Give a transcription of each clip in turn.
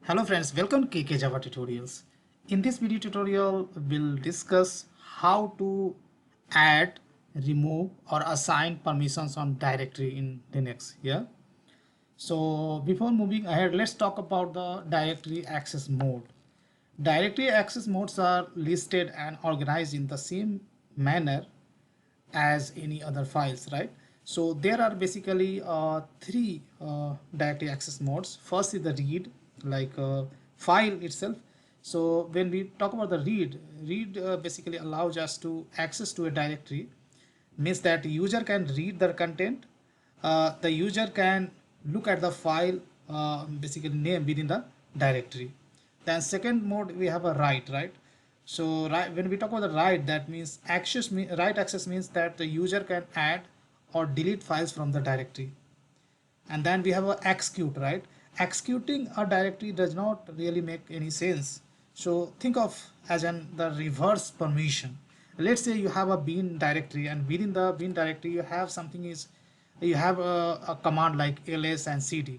Hello friends, welcome to Java Tutorials. In this video tutorial, we'll discuss how to add, remove or assign permissions on directory in Linux. Yeah. So before moving ahead, let's talk about the directory access mode. Directory access modes are listed and organized in the same manner as any other files, right? So there are basically three directory access modes. First is the read, like file itself. So when we talk about the read basically allows us to access to a directory, means that user can read the content. The user can look at the file basically name within the directory. Then second mode we have a write, right? So when we talk about the write, that means write access means that the user can add or delete files from the directory. And then we have a execute, right? Executing a directory does not really make any sense. So think of as the reverse permission. Let's say you have a bin directory, and within the bin directory you have a command like ls and cd,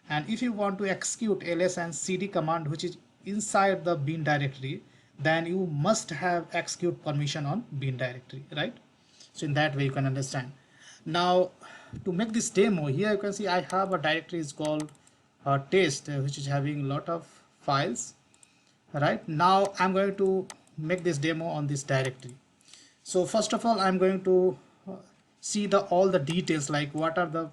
and if you want to execute ls and cd command which is inside the bin directory, then you must have execute permission on bin directory, right? So in that way you can understand. Now to make this demo, here you can see I have a directory is called test, which is having a lot of files. Right now I'm going to make this demo on this directory. So first of all I'm going to see all the details, like what are the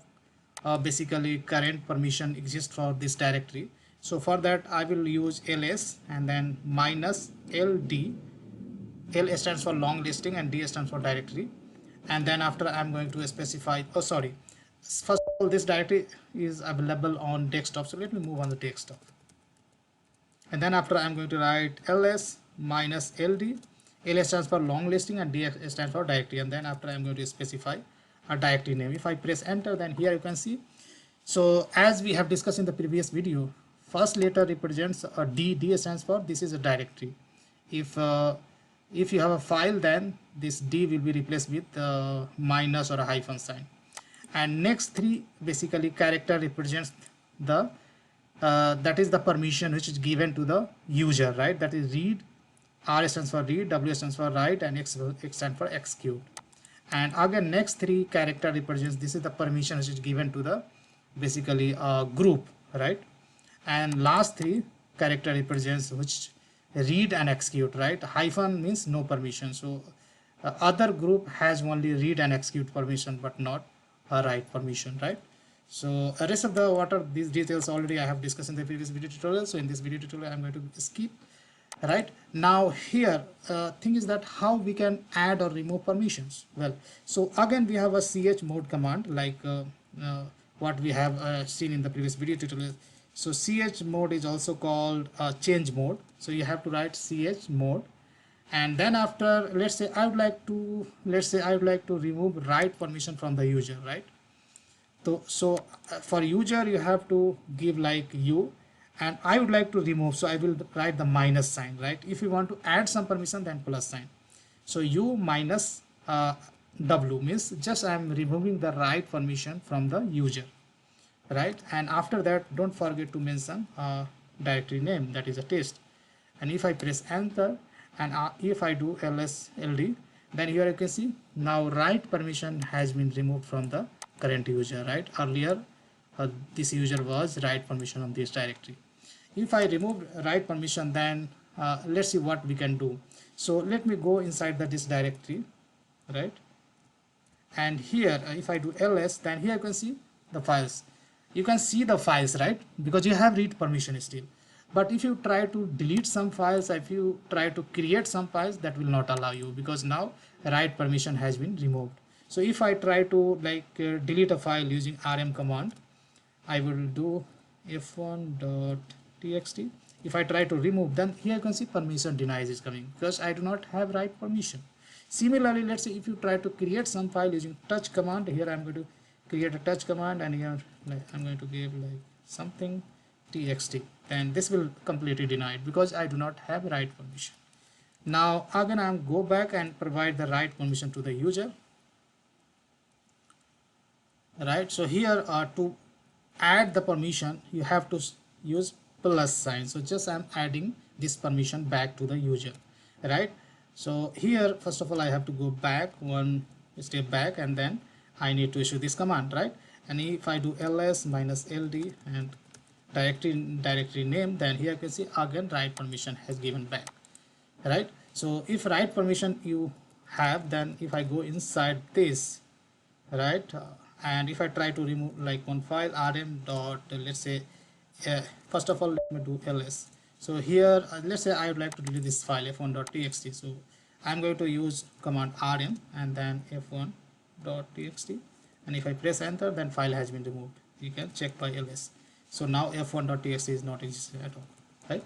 basically current permission exist for this directory. So for that I will use ls and then minus ld. L stands for long listing and D stands for directory. And then after I'm going to specify, first of all this directory is available on desktop, so let me move on the desktop. And then after I'm going to write ls minus ld. L stands for long listing and D stands for directory, and then after I'm going to specify a directory name. If I press enter, then here you can see, so as we have discussed in the previous video, first letter represents a D. D stands for this is a directory. If you have a file, then this D will be replaced with minus or a hyphen sign. And next three basically character represents the that is the permission which is given to the user, right? That is read. R stands for read, W stands for write, and X stands for execute. And again next three character represents this is the permission which is given to the basically group, right? And last three character represents which read and execute, right? Hyphen means no permission. So other group has only read and execute permission but not a write permission, right? So the rest of the what are these details already I have discussed in the previous video tutorial. So in this video tutorial I'm going to skip. Right now here thing is that how we can add or remove permissions. Well, so again we have a chmod command, like what we have seen in the previous video tutorial. So chmod is also called change mode. So you have to write chmod, and then after let's say I would like to remove write permission from the user, right? So for user you have to give like u, and I would like to remove, so I will write the minus sign, right? If you want to add some permission, then plus sign. So u minus w means just I am removing the write permission from the user, right? And after that don't forget to mention directory name, that is a test. And if I press enter and if I do ls ld, then here you can see now write permission has been removed from the current user, right? Earlier this user was write permission on this directory. If I remove write permission, then let's see what we can do. So let me go inside this directory, right? And here if I do ls, then here you can see the files. You can see the files, right? Because you have read permission still. But if you try to delete some files, if you try to create some files, that will not allow you, because now write permission has been removed. So if I try to delete a file using rm command, I will do f1.txt. If I try to remove, then here you can see permission denies is coming because I do not have write permission. Similarly, let's say if you try to create some file using touch command, here I'm going to create a touch command, and here I'm going to give something txt, then this will completely deny it because I do not have write permission. Now again I'm go back and provide the write permission to the user, right? So here to add the permission you have to use plus sign. So just I'm adding this permission back to the user, right? So here first of all I have to go back one step back, and then I need to issue this command, right? And if I do ls minus ld and directory name, then here you can see again write permission has given back, right? So if write permission you have, then if I go inside this, right, and if I try to remove like one file rm dot, let's say first of all let me do ls. So here let's say I would like to delete this file f1.txt. so I'm going to use command rm and then f1.txt, and if I press enter, then file has been removed. You can check by ls. So now f1.txt is not existing at all, right?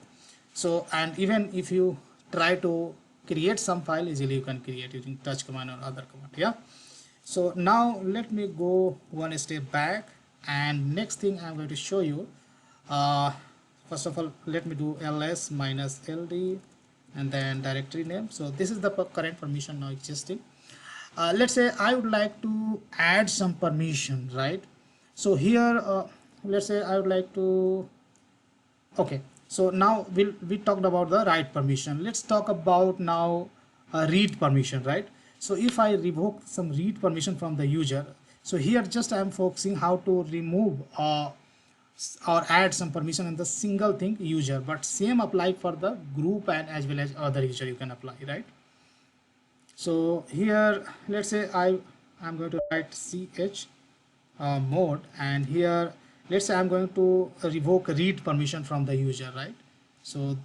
So and even if you try to create some file, easily you can create using touch command or other command. Yeah. So now let me go one step back, and next thing I'm going to show you, first of all let me do ls minus ld and then directory name. So this is the current permission now existing. Let's say I would like to add some permission, right? So here let's say I would like to, okay, so now we talked about the write permission. Let's talk about now read permission, right? So if I revoke some read permission from the user, so here just I am focusing how to remove or add some permission in the single thing user, but same apply for the group and as well as other user you can apply, right? So here let's say I'm going to write chmod, and here let's say I'm going to revoke read permission from the user, right? So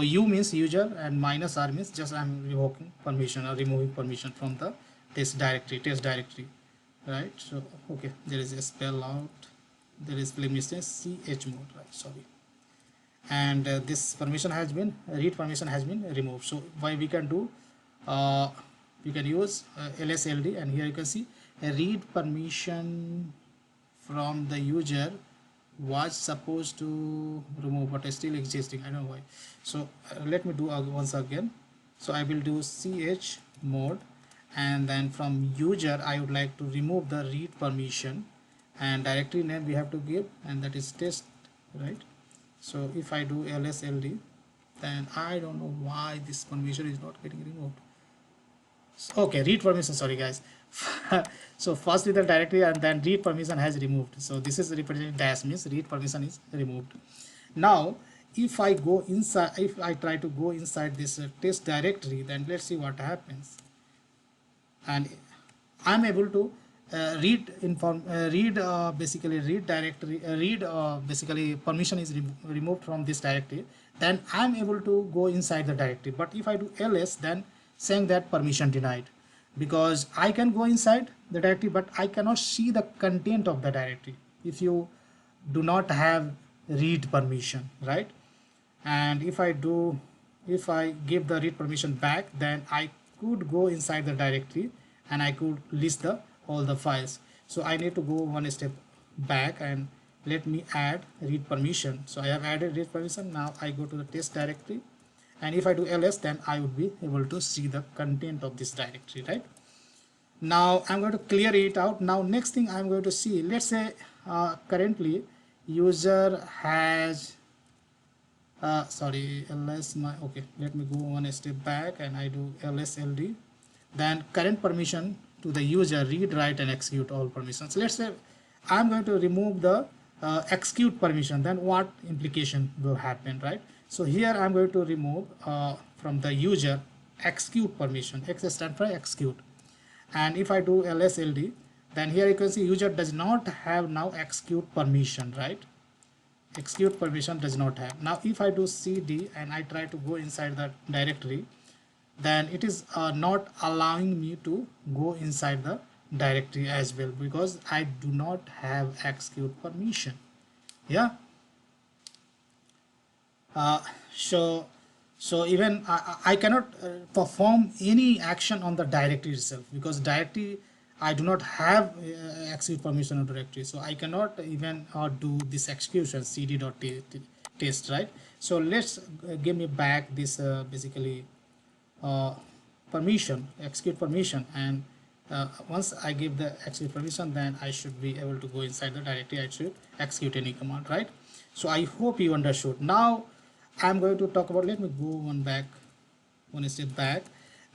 u means user and minus r means just I'm revoking permission or removing permission from the test directory, right? So okay, there is a spell out, there is spelling mistake, chmod, right? Sorry. And this permission has been, read permission has been removed. So why we can do, you can use lsld, and here you can see a read permission from the user was supposed to remove but is still existing. I don't know why. So let me do once again. So I will do chmod, and then from user I would like to remove the read permission, and directory name we have to give, and that is test, right? So if I do lsld, then I don't know why this permission is not getting removed. Okay, read permission, sorry guys. So first with the directory and then read permission has removed. So this is representing dash, means read permission is removed. Now if I go inside, if I try to go inside this test directory, then let's see what happens. And I'm able to basically read directory, basically permission is removed from this directory, then I'm able to go inside the directory. But if I do ls, then saying that permission denied, because I can go inside the directory but I cannot see the content of the directory if you do not have read permission, right? And if I give the read permission back, then I could go inside the directory and I could list all the files. So I need to go one step back and let me add read permission. So I have added read permission. Now I go to the test directory, and if I do ls, then I would be able to see the content of this directory, right? Now I'm going to clear it out. Now next thing I'm going to see, let's say currently user has sorry, ls my, okay, let me go one step back and I do lsld, then current permission to the user, read, write and execute all permissions. Let's say I'm going to remove the execute permission, then what implication will happen, right? So here I'm going to remove from the user execute permission. X stands for execute, and if I do lsld, then here you can see user does not have now execute permission, right? Execute permission does not have. Now if I do cd and I try to go inside the directory, then it is not allowing me to go inside the directory as well, because I do not have execute permission. Yeah. So even I cannot perform any action on the directory itself, because directory I do not have execute permission on directory, so I cannot even do this execution cd.test, right? So let's give me back this basically permission, execute permission, and once I give the execute permission, then I should be able to go inside the directory. I should execute any command, right? So I hope you understood. Now I'm going to talk about, let me go one step back,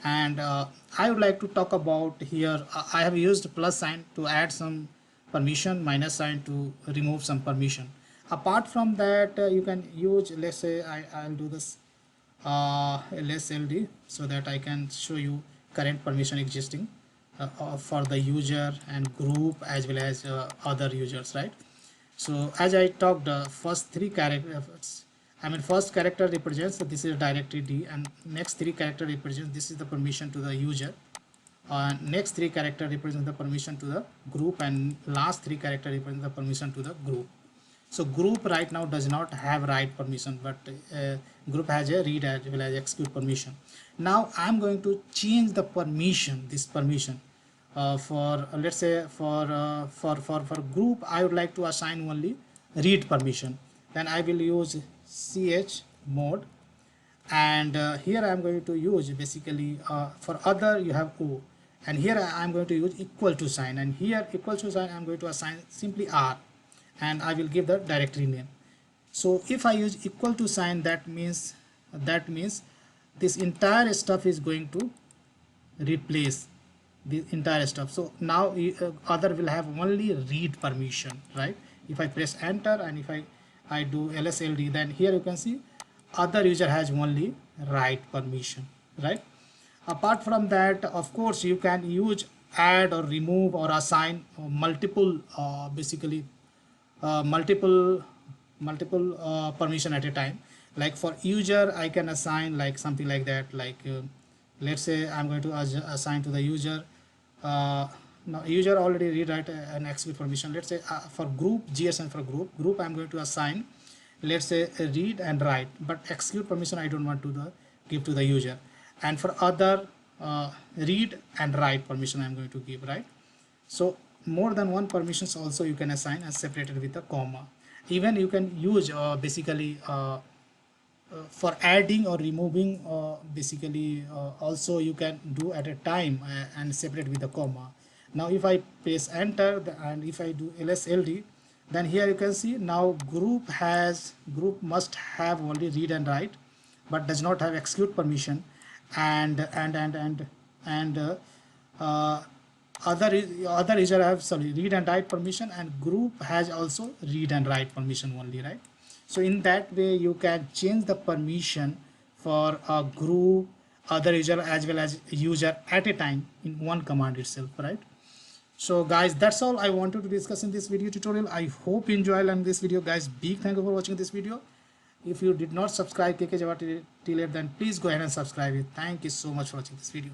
and I would like to talk about here. I have used plus sign to add some permission, minus sign to remove some permission. Apart from that, you can use, let's say I'll do this lsld so that I can show you current permission existing for the user and group as well as other users, right? So as I talked, first three characters, first character represents, so this is directory D, and next three character represents, this is the permission to the user, next three character represent the permission to the group, and last three character represent the permission to the group. So group right now does not have write permission, but group has a read as well as execute permission. Now I'm going to change the permission, this permission for let's say for group I would like to assign only read permission. Then I will use chmod, and here I am going to use basically for other you have O, and here I am going to use equal to sign, and here equal to sign I am going to assign simply R, and I will give the directory name. So if I use equal to sign, that means this entire stuff is going to replace the entire stuff. So now other will have only read permission, right? If I press enter and if I do lsld, then here you can see other user has only write permission, right? Apart from that, of course, you can use add or remove or assign multiple multiple permission at a time. Like for user I can assign like something like that, like let's say I'm going to assign to the user now user already read, write and execute permission. Let's say for group GSN, for group I'm going to assign, let's say read and write, but execute permission I don't want to give to the user. And for other read and write permission I'm going to give, right? So more than one permissions also you can assign and separated with a comma. Even you can use for adding or removing also you can do at a time and separate with a comma. Now if I press enter and if I do lsld, then here you can see now group must have only read and write but does not have execute permission, and other user have read and write permission, and group has also read and write permission only, right? So in that way you can change the permission for a group, other user as well as user at a time in one command itself, right? So guys, that's all I wanted to discuss in this video tutorial. I hope you enjoyed this video, guys. Big thank you for watching this video. If you did not subscribe JavaTutorials, then please go ahead and subscribe it. Thank you so much for watching this video.